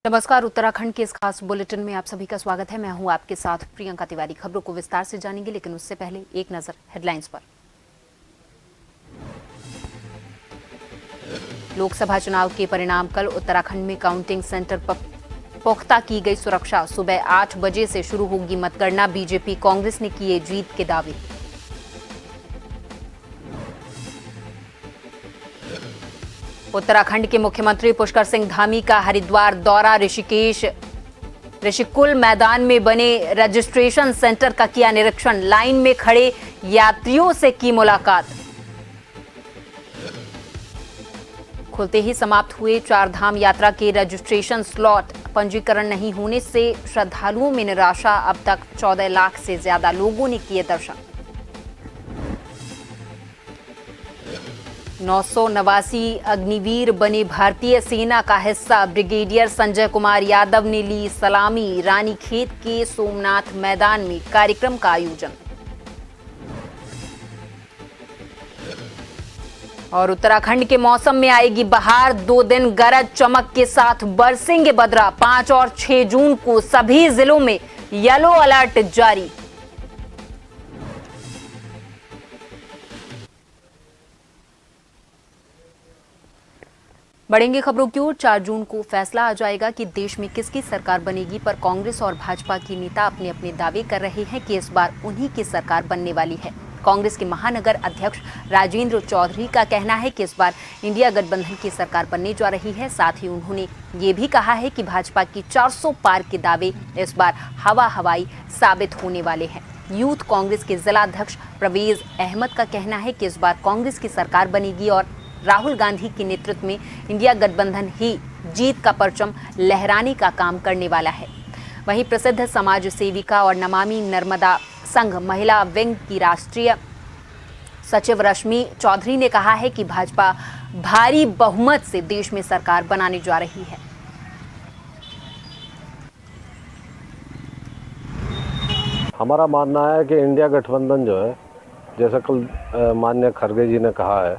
नमस्कार। उत्तराखंड के इस खास बुलेटिन में आप सभी का स्वागत है। मैं हूं आपके साथ प्रियंका तिवारी। खबरों को विस्तार से जानेंगे, लेकिन उससे पहले एक नजर हेडलाइंस पर। लोकसभा चुनाव के परिणाम कल। उत्तराखंड में काउंटिंग सेंटर पर पुख्ता की गई सुरक्षा। सुबह 8 बजे से शुरू होगी मतगणना। बीजेपी कांग्रेस ने किए जीत के दावे। उत्तराखंड के मुख्यमंत्री पुष्कर सिंह धामी का हरिद्वार दौरा। ऋषिकुल मैदान में बने रजिस्ट्रेशन सेंटर का किया निरीक्षण। लाइन में खड़े यात्रियों से की मुलाकात। खुलते ही समाप्त हुए चारधाम यात्रा के रजिस्ट्रेशन स्लॉट। पंजीकरण नहीं होने से श्रद्धालुओं में निराशा। अब तक 14 लाख से ज्यादा लोगों ने किए दर्शन। 989 अग्निवीर बने भारतीय सेना का हिस्सा। ब्रिगेडियर संजय कुमार यादव ने ली सलामी। रानीखेत के सोमनाथ मैदान में कार्यक्रम का आयोजन। और उत्तराखंड के मौसम में आएगी बहार। 2 दिन गरज चमक के साथ बरसेंगे बदरा। 5 और 6 जून को सभी जिलों में येलो अलर्ट जारी। बढ़ेंगे खबरों की ओर। 4 जून को फैसला आ जाएगा कि देश में किसकी सरकार बनेगी, पर कांग्रेस और भाजपा के नेता अपने अपने दावे कर रहे हैं कि इस बार उन्हीं की सरकार बनने वाली है। कांग्रेस के महानगर अध्यक्ष राजेंद्र चौधरी का कहना है कि इस बार इंडिया गठबंधन की सरकार बनने जा रही है। साथ ही उन्होंने ये भी कहा है कि भाजपा की 400 पार के दावे इस बार हवा हवाई साबित होने वाले हैं। यूथ कांग्रेस के जिला अध्यक्ष परवेज अहमद का कहना है कि इस बार कांग्रेस की सरकार बनेगी और राहुल गांधी के नेतृत्व में इंडिया गठबंधन ही जीत का परचम लहराने का काम करने वाला है। वहीं प्रसिद्ध समाज सेविका और नमामि नर्मदा संघ महिला विंग की राष्ट्रीय सचिव रश्मि चौधरी ने कहा है कि भाजपा भारी बहुमत से देश में सरकार बनाने जा रही है। हमारा मानना है कि इंडिया गठबंधन जो है, जैसा कल माननीय खड़गे जी ने कहा है,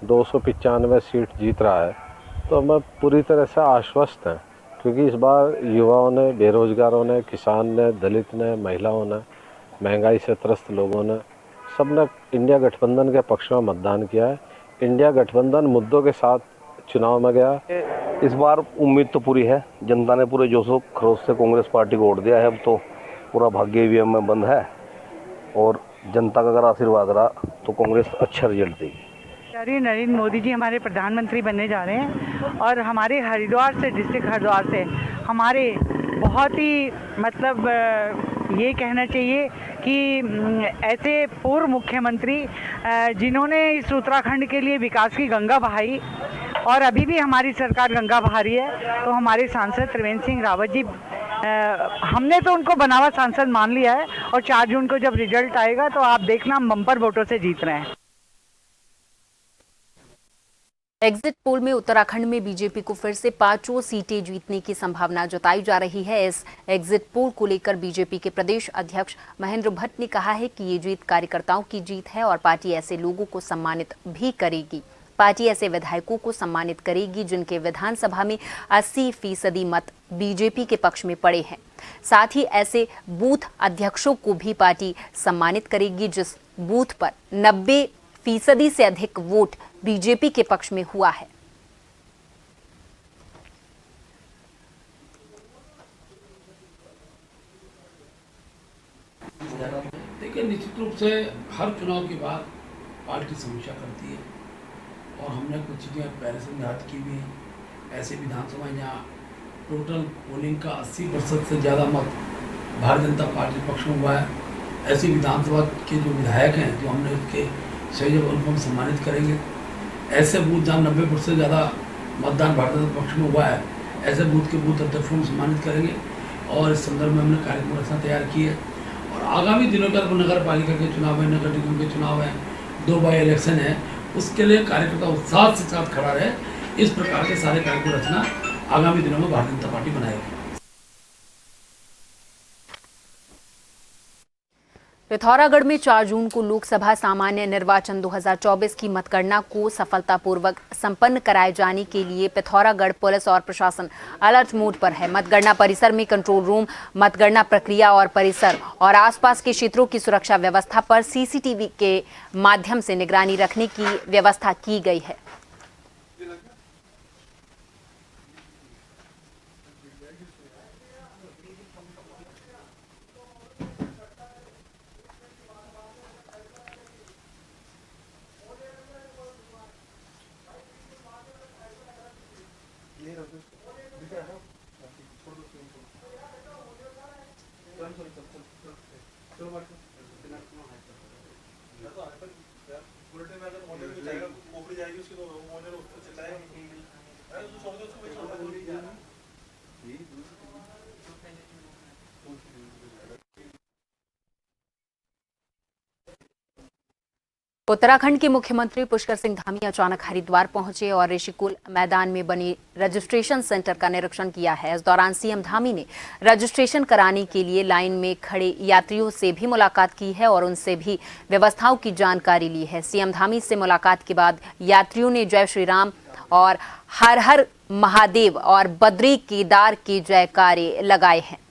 295 सीट जीत रहा है, तो मैं पूरी तरह से आश्वस्त हैं, क्योंकि इस बार युवाओं ने, बेरोजगारों ने, किसान ने, दलित ने, महिलाओं ने, महंगाई से त्रस्त लोगों ने, सबने इंडिया गठबंधन के पक्ष में मतदान किया है। इंडिया गठबंधन मुद्दों के साथ चुनाव में गया। इस बार उम्मीद तो पूरी है। जनता ने पूरे जोशो खरोश से कांग्रेस पार्टी को वोट दिया है। अब तो पूरा भाग्य ईवीएम में बंद है और जनता का अगर आशीर्वाद रहा तो कांग्रेस अच्छा रिजल्ट देगी। नरेंद्र मोदी जी हमारे प्रधानमंत्री बनने जा रहे हैं और हमारे हरिद्वार से, डिस्ट्रिक्ट हरिद्वार से हमारे बहुत ही ये कहना चाहिए कि ऐसे पूर्व मुख्यमंत्री जिन्होंने इस उत्तराखंड के लिए विकास की गंगा बहाई और अभी भी हमारी सरकार गंगा बहा रही है, तो हमारे सांसद त्रिवेंद्र सिंह रावत जी, हमने तो उनको बनावा सांसद मान लिया है और 4 जून को जब रिजल्ट आएगा तो आप देखना हम बम्पर वोटों से जीत रहे हैं। एग्जिट पोल में उत्तराखंड में बीजेपी को फिर से 5 सीटें जीतने की संभावना जताई जा रही है। इस एग्जिट पोल को लेकर बीजेपी के प्रदेश अध्यक्ष महेंद्र भट्ट ने कहा है कि ये जीत कार्यकर्ताओं की जीत है और पार्टी ऐसे लोगों को सम्मानित भी करेगी। पार्टी ऐसे विधायकों को सम्मानित करेगी जिनके विधानसभा में 80% मत बीजेपी के पक्ष में पड़े हैं। साथ ही ऐसे बूथ अध्यक्षों को भी पार्टी सम्मानित करेगी जिस बूथ पर 90% से अधिक वोट बीजेपी के पक्ष में हुआ है। देखिए, निश्चित रूप से हर चुनाव के बाद पार्टी समीक्षा करती है और हमने कुछ चीज़ें पहले से निर्धारित की हुई हैं। ऐसे विधानसभा जहाँ टोटल पोलिंग का 80% से ज़्यादा मत भारतीय जनता पार्टी पक्ष में हुआ है, ऐसी विधानसभा के जो विधायक हैं, जो हमने उसके सही जगह उनको हम सम्मानित करेंगे। ऐसे बूथ जहाँ 90% से ज़्यादा मतदान भारतीय जनता पक्ष में हुआ है, ऐसे बूथ के बूथ अध्यक्षों को सम्मानित करेंगे और इस संदर्भ में हमने कार्यक्रम रचना तैयार की है। और आगामी दिनों के नगर पालिका के चुनाव है, नगर निगम के चुनाव है, 2 बाई इलेक्शन है, उसके लिए कार्यकर्ता उत्साह के साथ खड़ा रहे, इस प्रकार के सारे कार्यक्रम रचना आगामी दिनों में भारतीय जनता पार्टी बनाएगी। पिथौरागढ़ में 4 जून को लोकसभा सामान्य निर्वाचन 2024 की मतगणना को सफलतापूर्वक संपन्न कराए जाने के लिए पिथौरागढ़ पुलिस और प्रशासन अलर्ट मोड पर है। मतगणना परिसर में कंट्रोल रूम, मतगणना प्रक्रिया और परिसर और आसपास के क्षेत्रों की सुरक्षा व्यवस्था पर सीसीटीवी के माध्यम से निगरानी रखने की व्यवस्था की गई है। उत्तराखंड के मुख्यमंत्री पुष्कर सिंह धामी अचानक हरिद्वार पहुंचे और ऋषिकुल मैदान में बने रजिस्ट्रेशन सेंटर का निरीक्षण किया है। इस दौरान सीएम धामी ने रजिस्ट्रेशन कराने के लिए लाइन में खड़े यात्रियों से भी मुलाकात की है और उनसे भी व्यवस्थाओं की जानकारी ली है। सीएम धामी से मुलाकात के बाद यात्रियों ने जय श्री राम और हर हर महादेव और बद्री केदार के जयकारे लगाए हैं।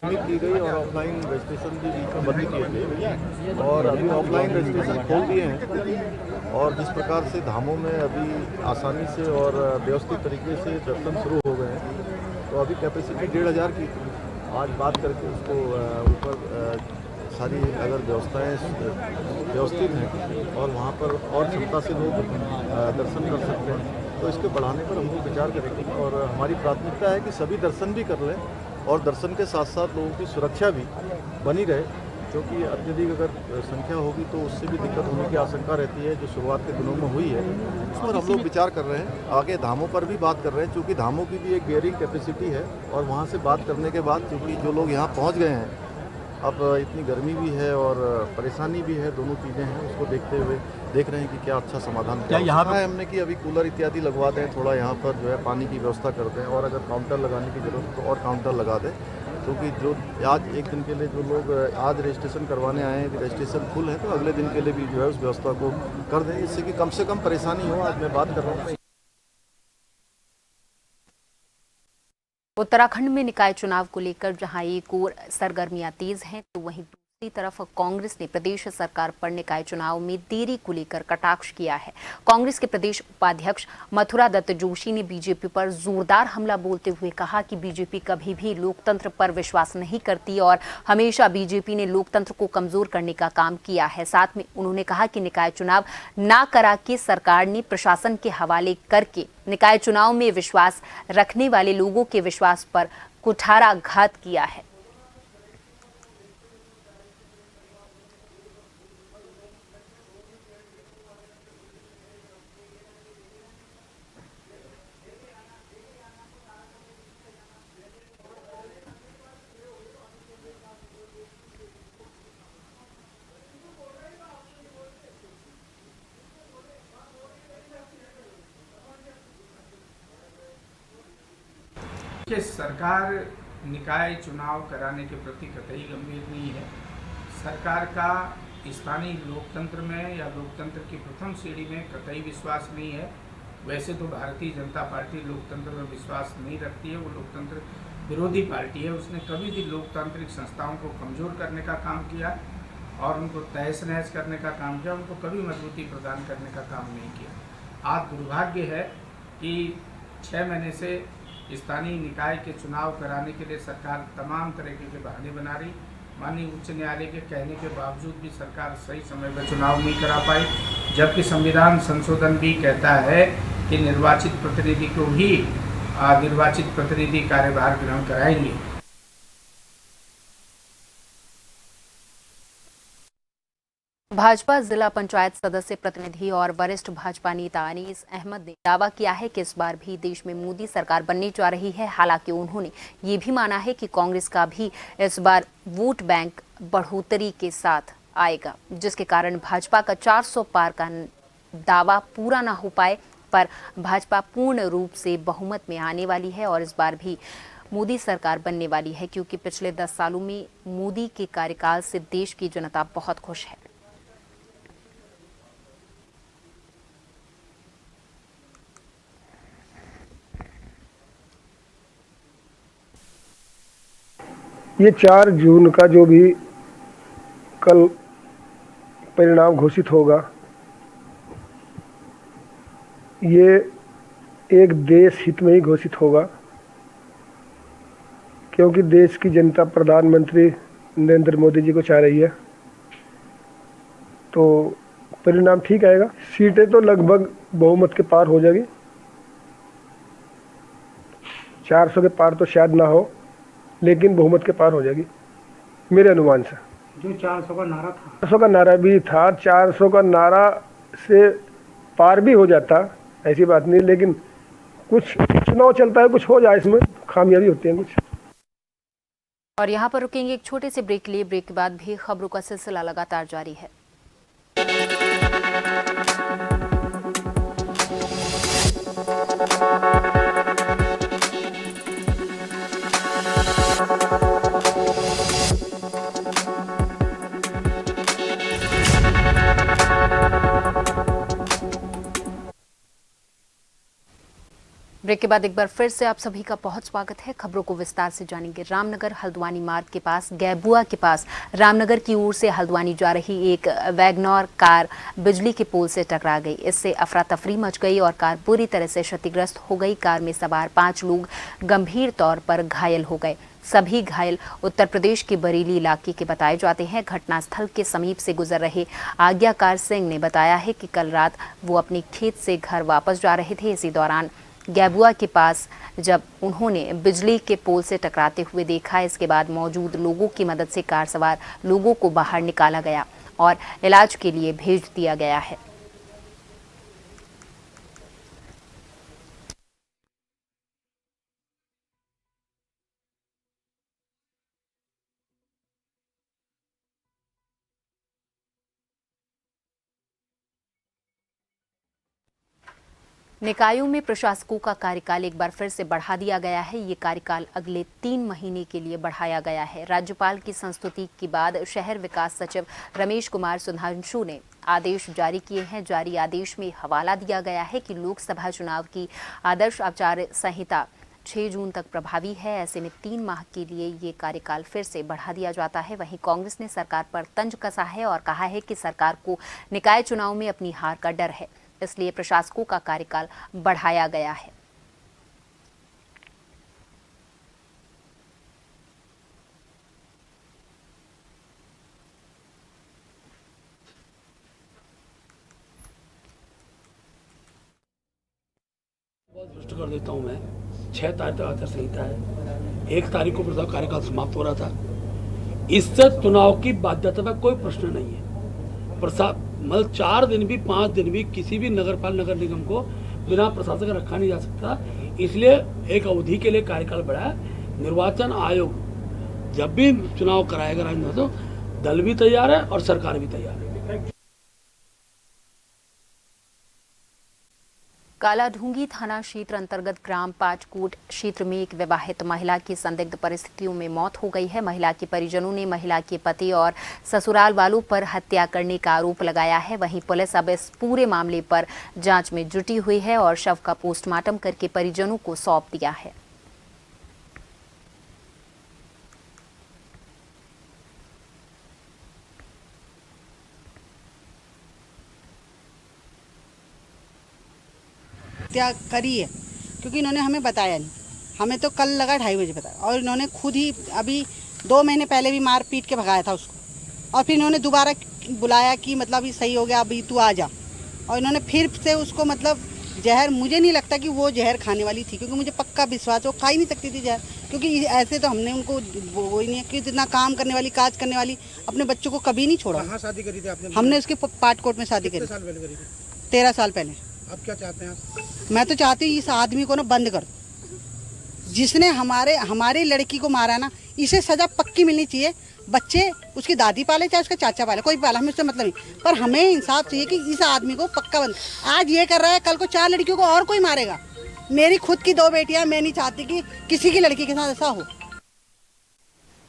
की गई और ऑफलाइन रजिस्ट्रेशन भी बीच में बंद किए गए और अभी ऑफलाइन रजिस्ट्रेशन खोल दिए हैं और जिस प्रकार से धामों में अभी आसानी से और व्यवस्थित तरीके से दर्शन शुरू हो गए हैं तो अभी कैपेसिटी 1500 की थी। आज बात करके उसको ऊपर सारी अगर व्यवस्थाएं व्यवस्थित हैं और वहाँ पर और क्षमता से लोग दर्शन कर सकते हैं तो इसके बढ़ाने पर हम लोग विचार करेंगे और हमारी प्राथमिकता है कि सभी दर्शन भी कर लें और दर्शन के साथ साथ लोगों की सुरक्षा भी बनी रहे, क्योंकि अत्यधिक अगर संख्या होगी तो उससे भी दिक्कत होने की आशंका रहती है जो शुरुआत के दिनों में हुई है। उस पर हम लोग विचार कर रहे हैं। आगे धामों पर भी बात कर रहे हैं क्योंकि धामों की भी एक बेयरिंग कैपेसिटी है और वहाँ से बात करने के बाद क्योंकि जो लोग यहाँ पहुँच गए हैं अब इतनी गर्मी भी है और परेशानी भी है, दोनों चीज़ें हैं, उसको देखते हुए देख रहे हैं कि क्या अच्छा समाधान क्या यहाँ है। हमने कि अभी कूलर इत्यादि लगवा दें, थोड़ा यहाँ पर जो है पानी की व्यवस्था कर दें और अगर काउंटर लगाने की जरूरत तो और काउंटर लगा दें, क्योंकि जो आज एक दिन के लिए जो लोग आज रजिस्ट्रेशन करवाने आए हैं रजिस्ट्रेशन फुल है तो अगले दिन के लिए भी जो है उस व्यवस्था को कर दें जिससे कि कम से कम परेशानी हो। आज मैं बात कर रहा हूँ। उत्तराखंड में निकाय चुनाव को लेकर जहां एक ओर सरगर्मियां तेज हैं तो वहीं दूसरी तरफ कांग्रेस ने प्रदेश सरकार पर निकाय चुनाव में देरी को लेकर कटाक्ष किया है। कांग्रेस के प्रदेश उपाध्यक्ष मथुरा दत्त जोशी ने बीजेपी पर जोरदार हमला बोलते हुए कहा कि बीजेपी कभी भी लोकतंत्र पर विश्वास नहीं करती और हमेशा बीजेपी ने लोकतंत्र को कमजोर करने का काम किया है। साथ में उन्होंने कहा कि निकाय चुनाव ना करा के सरकार ने प्रशासन के हवाले करके निकाय चुनाव में विश्वास रखने वाले लोगों के विश्वास पर कुठाराघात किया है। कि सरकार निकाय चुनाव कराने के प्रति कतई गंभीर नहीं है। सरकार का स्थानीय लोकतंत्र में या लोकतंत्र की प्रथम सीढ़ी में कतई विश्वास नहीं है। वैसे तो भारतीय जनता पार्टी लोकतंत्र में विश्वास नहीं रखती है, वो लोकतंत्र विरोधी पार्टी है। उसने कभी भी लोकतांत्रिक संस्थाओं को कमज़ोर करने का काम किया और उनको तहस नहस करने का काम किया, उनको कभी मजबूती प्रदान करने का काम नहीं किया। आज दुर्भाग्य है कि 6 महीने से स्थानीय निकाय के चुनाव कराने के लिए सरकार तमाम तरीके के बहाने बना रही। माननीय उच्च न्यायालय के कहने के बावजूद भी सरकार सही समय पर चुनाव नहीं करा पाई, जबकि संविधान संशोधन भी कहता है कि निर्वाचित प्रतिनिधि को ही निर्वाचित प्रतिनिधि कार्यभार ग्रहण कराएंगे। भाजपा जिला पंचायत सदस्य प्रतिनिधि और वरिष्ठ भाजपा नेता अनीस अहमद ने दावा किया है कि इस बार भी देश में मोदी सरकार बनने जा रही है। हालांकि उन्होंने ये भी माना है कि कांग्रेस का भी इस बार वोट बैंक बढ़ोतरी के साथ आएगा, जिसके कारण भाजपा का 400 पार का दावा पूरा ना हो पाए। पर भाजपा पूर्ण रूप से बहुमत में आने वाली है और इस बार भी मोदी सरकार बनने वाली है, क्योंकि पिछले 10 सालों में मोदी के कार्यकाल से देश की जनता बहुत खुश है। ये 4 जून का जो भी कल परिणाम घोषित होगा, ये एक देश हित में ही घोषित होगा, क्योंकि देश की जनता प्रधानमंत्री नरेंद्र मोदी जी को चाह रही है। तो परिणाम ठीक आएगा। सीटें तो लगभग बहुमत के पार हो जाएगी, 400 के पार तो शायद ना हो, लेकिन बहुमत के पार हो जाएगी मेरे अनुमान से। जो 400 का नारा था, 400 का नारा भी था, 400 का नारा से पार भी हो जाता, ऐसी बात नहीं, लेकिन कुछ चुनाव चलता है, कुछ हो जाए, इसमें खामियां होती हैं कुछ। और यहाँ पर रुकेंगे एक छोटे से ब्रेक के लिए। ब्रेक के बाद भी खबरों का सिलसिला लगातार जारी है। ब्रेक के बाद एक बार फिर से आप सभी का बहुत स्वागत है। खबरों को विस्तार से जानेंगे। रामनगर हल्द्वानी मार्ग के पास गैबुआ के पास रामनगर की ओर से हल्द्वानी जा रही एक वैगनर कार बिजली के पोल से टकरा गई। इससे अफरा तफरी मच गई और कार पूरी तरह से क्षतिग्रस्त हो गई। कार में सवार 5 लोग गंभीर तौर पर घायल हो गए। सभी घायल उत्तर प्रदेश के बरेली इलाके के बताए जाते हैं। घटनास्थल के समीप से गुजर रहे आज्ञाकार सिंह ने बताया है कि कल रात वो अपने खेत से घर वापस जा रहे थे। इसी दौरान गैबुआ के पास जब उन्होंने बिजली के पोल से टकराते हुए देखा, इसके बाद मौजूद लोगों की मदद से कार सवार लोगों को बाहर निकाला गया और इलाज के लिए भेज दिया गया है। निकायों में प्रशासकों का कार्यकाल एक बार फिर से बढ़ा दिया गया है। ये कार्यकाल अगले 3 महीने के लिए बढ़ाया गया है। राज्यपाल की संस्तुति के बाद शहर विकास सचिव रमेश कुमार सुधांशु ने आदेश जारी किए हैं। जारी आदेश में हवाला दिया गया है कि लोकसभा चुनाव की आदर्श आचार संहिता 6 जून तक प्रभावी है। ऐसे में 3 माह के लिए ये कार्यकाल फिर से बढ़ा दिया जाता है। वहीं कांग्रेस ने सरकार पर तंज कसा है और कहा है कि सरकार को निकाय चुनाव में अपनी हार का डर है, इसलिए प्रशासकों का कार्यकाल बढ़ाया गया है। बहुत स्पष्ट कर देता हूं मैं, 6 तारीख तक आचार संहिता है। 1 तारीख को प्रस्ताव कार्यकाल समाप्त हो रहा था। इससे चुनाव की बाध्यता का कोई प्रश्न नहीं है। मतलब 4 दिन भी 5 दिन भी किसी भी नगरपालिका नगर निगम को बिना प्रशासक रखा नहीं जा सकता। इसलिए एक अवधि के लिए कार्यकाल बढ़ाया। निर्वाचन आयोग जब भी चुनाव कराएगा तो दल भी तैयार है और सरकार भी तैयार है। कालाढूंगी थाना क्षेत्र अंतर्गत ग्राम पाटकोट क्षेत्र में एक विवाहित महिला की संदिग्ध परिस्थितियों में मौत हो गई है। महिला के परिजनों ने महिला के पति और ससुराल वालों पर हत्या करने का आरोप लगाया है। वहीं पुलिस अब इस पूरे मामले पर जांच में जुटी हुई है और शव का पोस्टमार्टम करके परिजनों को सौंप दिया है। हत्या करी है, क्योंकि इन्होंने हमें बताया नहीं। हमें तो कल लगा 2:30 बजे बताया और इन्होंने खुद ही अभी 2 महीने पहले भी मार पीट के भगाया था उसको। और फिर इन्होंने दोबारा बुलाया कि मतलब अभी सही हो गया, अभी तू आ जा। और इन्होंने फिर से उसको मतलब जहर, मुझे नहीं लगता कि वो जहर खाने वाली थी, क्योंकि मुझे पक्का विश्वास, वो खा ही नहीं सकती थी जहर, क्योंकि ऐसे तो हमने उनको वो ही नहीं है कि इतना काम करने वाली, काज करने वाली, अपने बच्चों को कभी नहीं छोड़ा। कहाँ शादी करी थी आपने? हमने उसके पाटकोट में शादी करी। 13 साल पहले। अब क्या चाहते हैं आप? मैं तो चाहती हूँ इस आदमी को ना बंद कर, जिसने हमारी लड़की को मारा ना, इसे सजा पक्की मिलनी चाहिए। बच्चे उसकी दादी पाले चाहे उसका चाचा पाले, कोई पाला, हमें उससे मतलब नहीं, पर हमें इंसाफ चाहिए कि इस आदमी को पक्का बंद, आज ये कर रहा है कल को 4 लड़कियों को और कोई मारेगा। मेरी खुद की 2 बेटियां, मैं नहीं चाहती कि किसी की लड़की के साथ ऐसा हो।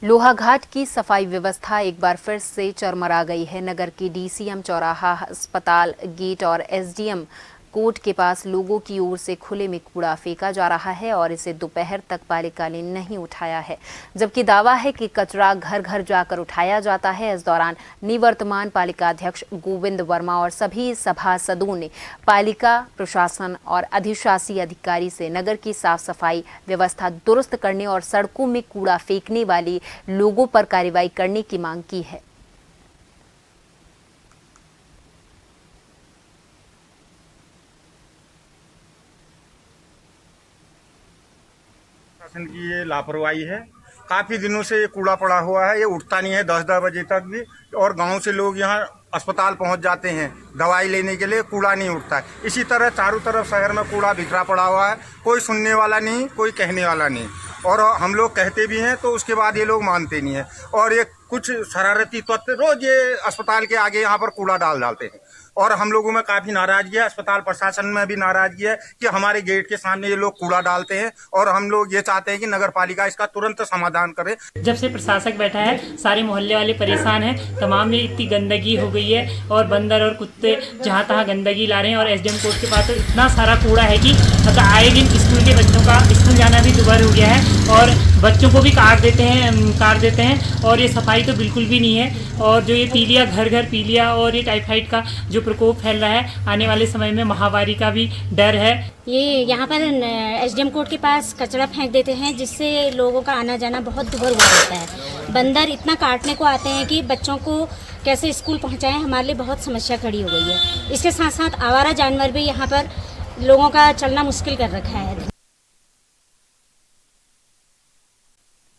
लोहाघाट की सफाई व्यवस्था एक बार फिर से चरमरा गई है। नगर की डीसीएम चौराहा, अस्पताल गेट और एसडीएम कोर्ट के पास लोगों की ओर से खुले में कूड़ा फेंका जा रहा है और इसे दोपहर तक पालिका ने नहीं उठाया है, जबकि दावा है कि कचरा घर घर जाकर उठाया जाता है। इस दौरान निवर्तमान पालिका अध्यक्ष गोविंद वर्मा और सभी सभासदों ने पालिका प्रशासन और अधिशासी अधिकारी से नगर की साफ सफाई व्यवस्था दुरुस्त करने और सड़कों में कूड़ा फेंकने वाले लोगों पर कार्रवाई करने की मांग की है। प्रशासन की ये लापरवाही है। काफी दिनों से ये कूड़ा पड़ा हुआ है, ये उठता नहीं है 10-10 बजे तक भी, और गांव से लोग यहाँ अस्पताल पहुंच जाते हैं दवाई लेने के लिए, कूड़ा नहीं उठता है। इसी तरह चारों तरफ शहर में कूड़ा बिखरा पड़ा हुआ है, कोई सुनने वाला नहीं, कोई कहने वाला नहीं, और हम लोग कहते भी हैं तो उसके बाद ये लोग मानते नहीं है। और ये कुछ शरारती तत्व रोज ये अस्पताल के आगे यहाँ पर कूड़ा डालते हैं, और हम लोगों में काफी नाराजगी है, अस्पताल प्रशासन में भी नाराजगी है कि हमारे गेट के सामने ये लोग कूड़ा डालते हैं, और हम लोग ये चाहते हैं कि नगर पालिका इसका तुरंत समाधान करे। जब से प्रशासक बैठा है सारे मोहल्ले वाले परेशान हैं, तमाम में इतनी गंदगी हो गई है और बंदर और कुत्ते जहाँ तहाँ गंदगी ला रहे हैं। और एसडीएम कोर्ट के पास तो इतना सारा कूड़ा है कि मतलब आए दिन स्कूल के बच्चों का स्कूल जाना भी दुभर हो गया है, और बच्चों को भी काट देते हैं, और ये सफाई तो बिल्कुल भी नहीं है। और जो ये पीलिया, घर घर पीलिया और ये टाइफाइड का जो प्रकोप फैल रहा है, आने वाले समय में महामारी का भी डर है। ये यहाँ पर एसडीएम कोर्ट के पास कचरा फेंक देते हैं, जिससे लोगों का आना जाना बहुत दुभर हो जाता है। बंदर इतना काटने को आते हैं कि बच्चों को कैसे स्कूल पहुँचाएं, हमारे लिए बहुत समस्या खड़ी हो गई है। इसके साथ साथ आवारा जानवर भी यहाँ पर लोगों का चलना मुश्किल कर रखा है।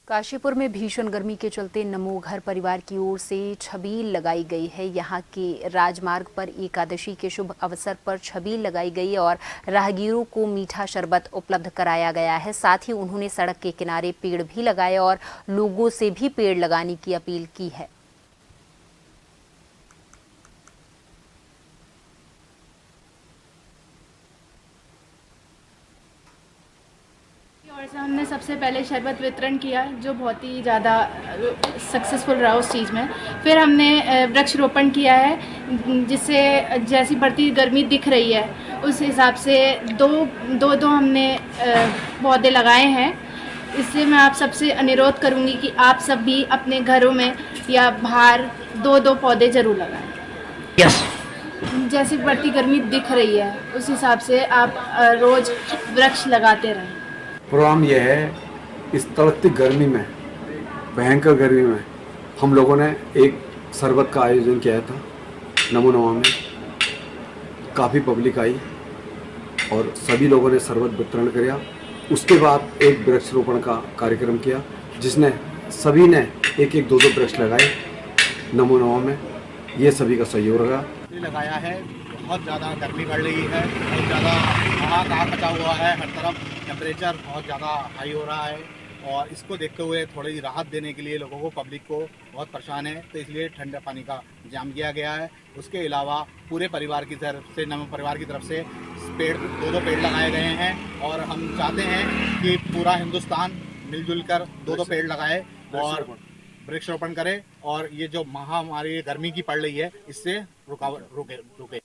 काशीपुर में भीषण गर्मी के चलते नमो घर परिवार की ओर से छबील लगाई गई है। यहाँ के राजमार्ग पर एकादशी के शुभ अवसर पर छबील लगाई गई और राहगीरों को मीठा शरबत उपलब्ध कराया गया है। साथ ही उन्होंने सड़क के किनारे पेड़ भी लगाए और लोगों से भी पेड़ लगाने की अपील की है। और से हमने सबसे पहले शरबत वितरण किया, जो बहुत ही ज़्यादा सक्सेसफुल रहा उस चीज़ में। फिर हमने वृक्षारोपण किया है, जिससे जैसी बढ़ती गर्मी दिख रही है उस हिसाब से दो हमने पौधे लगाए हैं। इससे मैं आप सबसे अनुरोध करूंगी कि आप सब भी अपने घरों में या बाहर 2-2 पौधे ज़रूर लगाएं। यस। जैसी बढ़ती गर्मी दिख रही है उस हिसाब से आप रोज़ वृक्ष लगाते रहें। प्रोग्राम यह है, इस तड़कती गर्मी में, भयंकर गर्मी में हम लोगों ने एक शरबत का आयोजन किया था नमो नवा में। काफ़ी पब्लिक आई और सभी लोगों ने शरबत वितरण किया। उसके बाद एक वृक्षारोपण का कार्यक्रम किया, जिसने सभी ने 1-1, 2-2 वृक्ष लगाए नमो नवा में। ये सभी का सहयोग रहा। लगाया है, बहुत ज़्यादा गर्मी बढ़ रही है, बहुत ज़्यादा हाहाकार मचा हुआ है, हर तरफ टेम्परेचर बहुत ज़्यादा हाई हो रहा है, और इसको देखते हुए थोड़ी राहत देने के लिए लोगों को, पब्लिक को बहुत परेशान है, तो इसलिए ठंडा पानी का इंतजाम किया गया है। उसके अलावा पूरे परिवार की तरफ से, नमो परिवार की तरफ से पेड़ 2-2 पेड़ लगाए गए हैं, और हम चाहते हैं कि पूरा हिंदुस्तान मिलजुल कर 2-2 पेड़ लगाए और वृक्षारोपण करे, और ये जो महामारी गर्मी की पड़ रही है इससे रुके।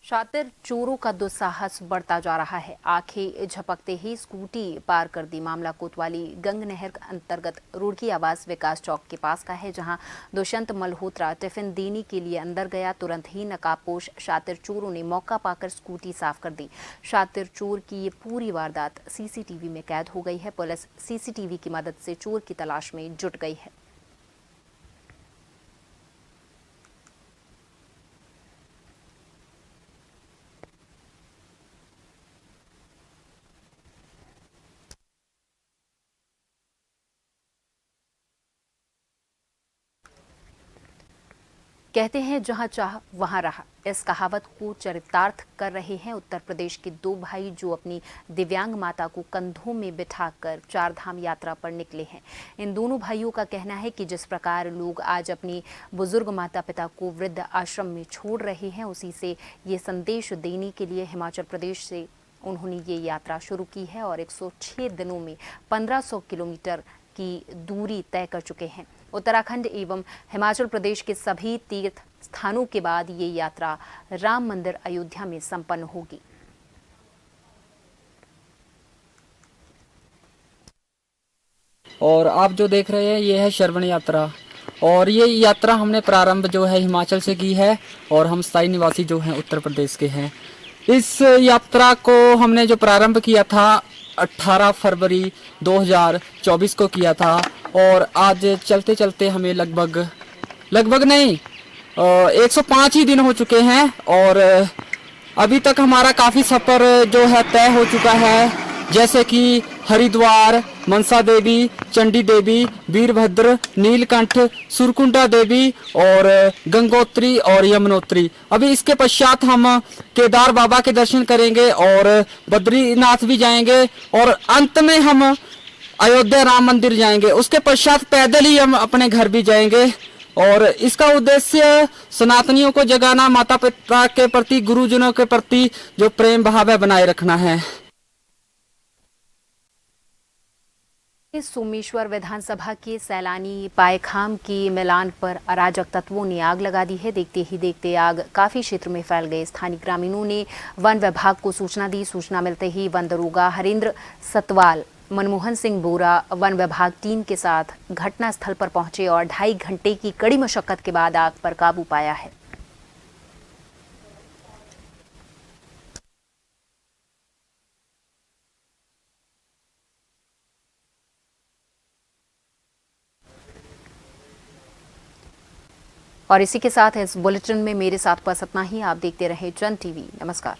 शातिर चोरों का दुस्साहस बढ़ता जा रहा है। आंखें झपकते ही स्कूटी पार कर दी। मामला कोतवाली गंग नहर अंतर्गत रुड़की आवास विकास चौक के पास का है, जहां दुष्यंत मल्होत्रा टिफिन देने के लिए अंदर गया। तुरंत ही नकाबपोश शातिर चोरों ने मौका पाकर स्कूटी साफ कर दी। शातिर चोर की ये पूरी वारदात सीसीटीवी में कैद हो गई है। पुलिस सीसीटीवी की मदद से चोर की तलाश में जुट गई है। कहते हैं जहां चाह वहां रहा। इस कहावत को चरितार्थ कर रहे हैं उत्तर प्रदेश के दो भाई जो अपनी दिव्यांग माता को कंधों में बिठाकर चारधाम यात्रा पर निकले हैं। इन दोनों भाइयों का कहना है कि जिस प्रकार लोग आज अपनी बुजुर्ग माता पिता को वृद्ध आश्रम में छोड़ रहे हैं, उसी से ये संदेश देने के लिए हिमाचल प्रदेश से उन्होंने ये यात्रा शुरू की है और 106 दिनों में 1500 किलोमीटर की दूरी तय कर चुके हैं। उत्तराखंड एवं हिमाचल प्रदेश के सभी तीर्थ स्थानों के बाद ये यात्रा राम मंदिर अयोध्या में संपन्न होगी। और आप जो देख रहे हैं ये है श्रवण यात्रा, और ये यात्रा हमने प्रारंभ जो है हिमाचल से की है और हम स्थायी निवासी जो हैं उत्तर प्रदेश के हैं। इस यात्रा को हमने जो प्रारंभ किया था 18 फरवरी 2024 को किया था और आज चलते चलते हमें लगभग नहीं 105 ही दिन हो चुके हैं और अभी तक हमारा काफ़ी सफ़र जो है तय हो चुका है, जैसे कि हरिद्वार, मनसा देवी, चंडी देवी, वीरभद्र, नीलकंठ, सुरकुंडा देवी और गंगोत्री और यमुनोत्री। अभी इसके पश्चात हम केदार बाबा के दर्शन करेंगे और बद्रीनाथ भी जाएंगे और अंत में हम अयोध्या राम मंदिर जाएंगे। उसके पश्चात पैदल ही हम अपने घर भी जाएंगे और इसका उद्देश्य सनातनियों को जगाना, माता पिता के प्रति, गुरुजनों के प्रति जो प्रेम भाव है बनाए रखना है। सोमेश्वर विधानसभा के सैलानी पायखाम की मिलान पर अराजक तत्वों ने आग लगा दी है। देखते ही देखते आग काफी क्षेत्र में फैल गई। स्थानीय ग्रामीणों ने वन विभाग को सूचना दी। सूचना मिलते ही वन दरोगा हरेंद्र सतवाल, मनमोहन सिंह बोरा वन विभाग टीम के साथ घटनास्थल पर पहुंचे और 2.5 घंटे की कड़ी मशक्कत के बाद आग पर काबू पाया है। और इसी के साथ इस बुलेटिन में मेरे साथ बस इतना ही। आप देखते रहे जन टीवी। नमस्कार।